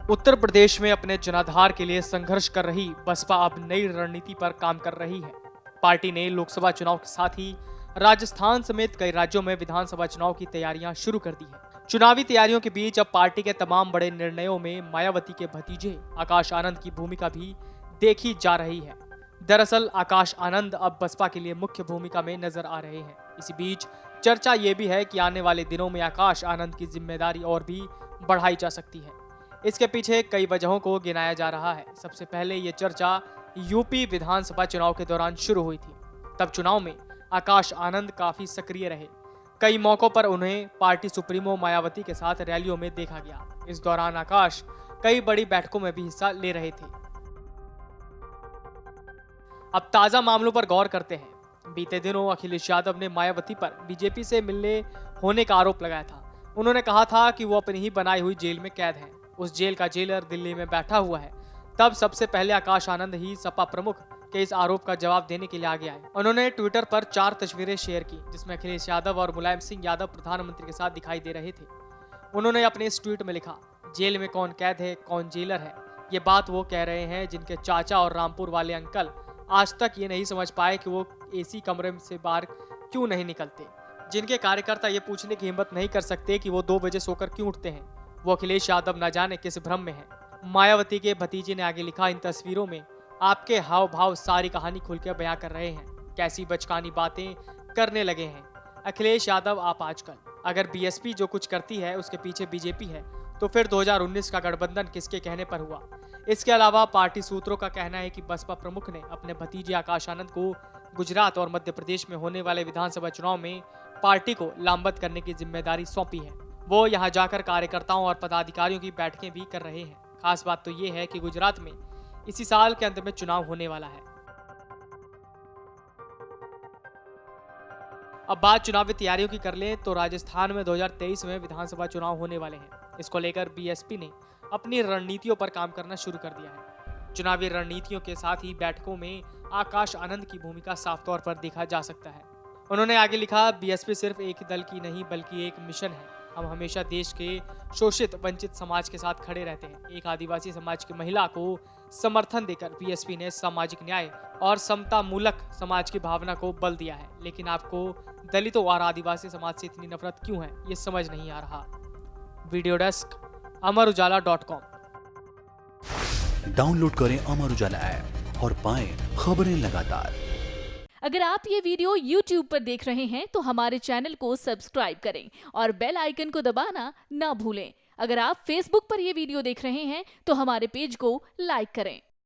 उत्तर प्रदेश में अपने जनाधार के लिए संघर्ष कर रही बसपा अब नई रणनीति पर काम कर रही है। पार्टी ने लोकसभा चुनाव के साथ ही राजस्थान समेत कई राज्यों में विधानसभा चुनाव की तैयारियां शुरू कर दी है। चुनावी तैयारियों के बीच अब पार्टी के तमाम बड़े निर्णयों में मायावती के भतीजे आकाश आनंद की भूमिका भी देखी जा रही है। दरअसल आकाश आनंद अब बसपा के लिए मुख्य भूमिका में नजर आ रहे हैं। इसी बीच चर्चा ये भी है कि आने वाले दिनों में आकाश आनंद की जिम्मेदारी और भी बढ़ाई जा सकती है। इसके पीछे कई वजहों को गिनाया जा रहा है। सबसे पहले ये चर्चा यूपी विधानसभा चुनाव के दौरान शुरू हुई थी। तब चुनाव में आकाश आनंद काफी सक्रिय रहे। कई मौकों पर उन्हें पार्टी सुप्रीमो मायावती के साथ रैलियों में देखा गया। इस दौरान आकाश कई बड़ी बैठकों में भी हिस्सा ले रहे थे। अब ताजा मामलों पर गौर करते हैं। बीते दिनों अखिलेश यादव ने मायावती पर बीजेपी से मिलने होने का आरोप लगाया था। उन्होंने कहा था कि वो अपनी ही बनाई हुई जेल में कैद हैं। उस जेल का जेलर दिल्ली में बैठा हुआ है। तब सबसे पहले आकाश आनंद ही सपा प्रमुख के इस आरोप का जवाब देने के लिए आगे आए। उन्होंने ट्विटर पर 4 तस्वीरें शेयर की, जिसमें अखिलेश यादव और मुलायम सिंह यादव प्रधानमंत्री के साथ दिखाई दे रहे थे। उन्होंने अपने इस ट्वीट में लिखा, जेल में कौन कैद है, कौन जेलर है। ये बात वो कह रहे हैं जिनके चाचा और रामपुर वाले अंकल आज तक ये नहीं समझ पाए कि वो एसी कमरे से बाहर क्यों नहीं निकलते, जिनके कार्यकर्ता ये पूछने की हिम्मत नहीं कर सकते कि वो 2 बजे सोकर क्यों उठते हैं। वो अखिलेश यादव न जाने किस भ्रम में है। मायावती के भतीजे ने आगे लिखा, इन तस्वीरों में आपके हाव भाव सारी कहानी खुलकर बयां कर रहे हैं। कैसी बचकानी बातें करने लगे हैं अखिलेश यादव आप आजकल। अगर बीएसपी जो कुछ करती है उसके पीछे बीजेपी है, तो फिर 2019 का गठबंधन किसके कहने पर हुआ। इसके अलावा पार्टी सूत्रों का कहना है कि बसपा प्रमुख ने अपने भतीजे आकाश आनंद को गुजरात और मध्य प्रदेश में होने वाले विधानसभा चुनाव में पार्टी को लामबंद करने की जिम्मेदारी सौंपी है। वो यहां जाकर कार्यकर्ताओं और पदाधिकारियों की बैठकें भी कर रहे हैं। खास बात तो ये है कि गुजरात में इसी साल के अंत में चुनाव होने वाला है। अब बात चुनावी तैयारियों की कर लें तो राजस्थान में 2023 में विधानसभा चुनाव होने वाले हैं। इसको लेकर बीएसपी ने अपनी रणनीतियों पर काम करना शुरू कर दिया है। चुनावी रणनीतियों के साथ ही बैठकों में आकाश आनंद की भूमिका साफ तौर पर देखा जा सकता है। उन्होंने आगे लिखा, बीएसपी सिर्फ एक दल की नहीं बल्कि एक मिशन है। हम हमेशा देश के शोषित वंचित समाज के साथ खड़े रहते हैं। एक आदिवासी समाज की महिला को समर्थन देकर बीएसपी ने सामाजिक न्याय और समता मूलक समाज की भावना को बल दिया है। लेकिन आपको दलितों और आदिवासी समाज से इतनी नफरत क्यों है, ये समझ नहीं आ रहा। Video desk amarujala.com। डाउनलोड करें अमर उजाला ऐप और पाएं खबरें लगातार। अगर आप ये वीडियो YouTube पर देख रहे हैं तो हमारे चैनल को सब्सक्राइब करें और बेल आइकन को दबाना ना भूलें। अगर आप Facebook पर ये वीडियो देख रहे हैं तो हमारे पेज को लाइक करें।